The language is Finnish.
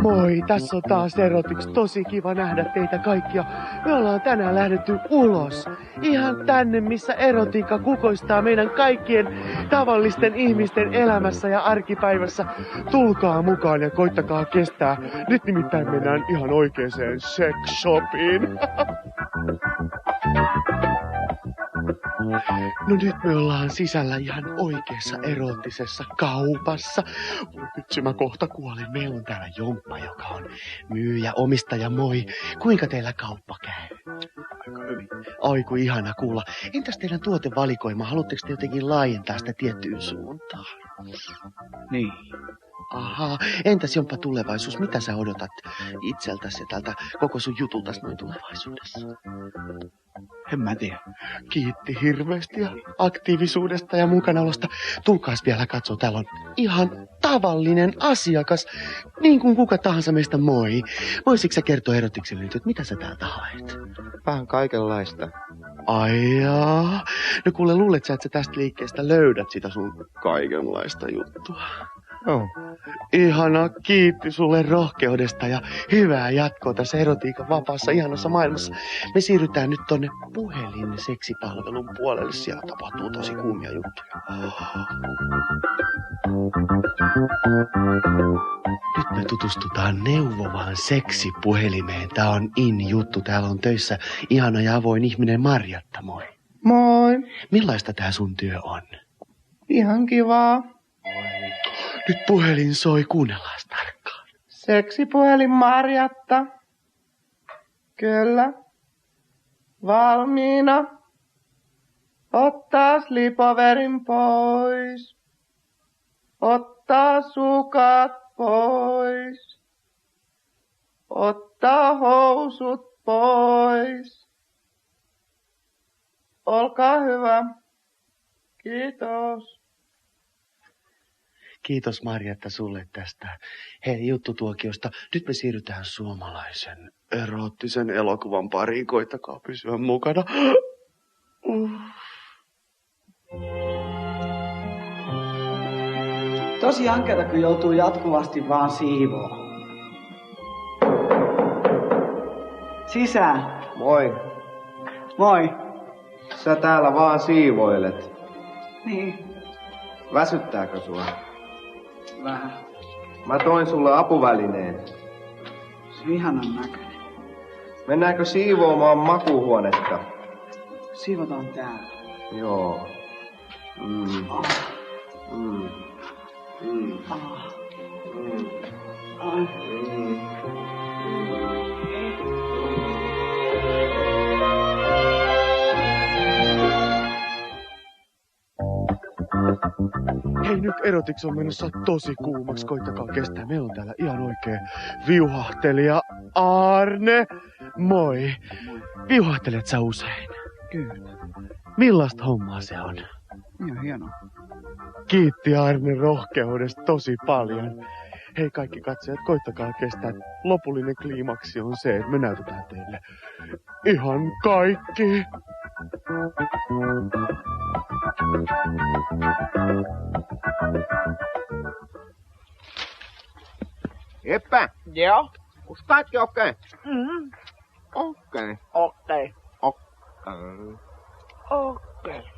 Moi, tässä on taas Erotics. Tosi kiva nähdä teitä kaikkia. Me ollaan tänään lähdetty ulos. Ihan tänne, missä erotiikka kukoistaa meidän kaikkien tavallisten ihmisten elämässä ja arkipäivässä. Tulkaa mukaan ja koittakaa kestää. Nyt nimittäin mennään ihan oikeeseen sex shopiin. No nyt me ollaan sisällä ihan oikeassa erottisessa kaupassa. Vitsi, mä kohta kuolen. Meillä on täällä Jomppa, joka on myyjä, omistaja. Moi. Kuinka teillä kauppa käy? Aika hyvin. Oi, kun ihana kuulla. Entäs teidän tuotevalikoima? Haluatteko te jotenkin laajentaa sitä tiettyyn suuntaan? Niin. Ahaa. Entäs Jomppa tulevaisuus? Mitä sä odotat itseltäsi ja tältä koko sun jutultas noin tulevaisuudessa? En mä tiedä. Kiitti hirveästi ja aktiivisuudesta ja mukanaolosta. Tulkaas vielä katsoa, täällä on ihan tavallinen asiakas. Niin kuin kuka tahansa meistä, moi. Voisitko sä kertoa Erotikselle nyt, että mitä sä täältä haet? Vähän kaikenlaista. Ai jaa. No kuule, luulet sä, että sä tästä liikkeestä löydät sitä sun kaikenlaista juttua? Joo. Ihana, kiitti sulle rohkeudesta ja hyvää jatkoa tässä erotiikan vapaassa ihanassa maailmassa. Me siirrytään nyt tonne seksipalvelun puolelle. Siellä tapahtuu tosi kuumia juttuja. Nyt me tutustutaan neuvovaan seksipuhelimeen. Tää on juttu. Täällä on töissä ihana ja avoin ihminen Marjatta, moi. Moi. Millaista tää sun työ on? Ihan kivaa. Nyt puhelin soi, kuunnellaan tarkkaan. Seksipuhelin Marjatta. Kyllä. Valmiina. Ottaa slipoverin pois. Ottaa sukat pois. Ottaa housut pois. Olkaa hyvä. Kiitos. Kiitos Marjatta sulle tästä juttutuokiosta. Nyt me siirrytään suomalaisen eroottisen elokuvan pariin. Koittakaa pysyä mukana. Tosi ankeata, kun joutuu jatkuvasti vaan siivoa. Sisään. Moi. Moi. Sä täällä vaan siivoilet. Niin. Väsyttääkö sua? Vähän. Mä toin sulle apuvälineen. Se on ihanan näköinen. Mennäänkö siivoamaan makuuhuonetta? Siivotaan täällä. Joo. Hei, nyt Erotics on menossa tosi kuumaksi. Koittakaa kestää. Meillä on täällä ihan oikein viuhahtelija Arne. Moi. Viuhahtelet sä usein? Kyllä. Millaista hommaa se on? Ihan hienoa. Kiitti Arne rohkeudesta tosi paljon. Hei kaikki katsojat, koittakaa kestää. Lopullinen kliimaksi on se, että me näytetään teille ihan kaikki. Jeppe. Joo. Onks kaikki okei? Mm-hmm. Okei. Okei. Okei. Okei.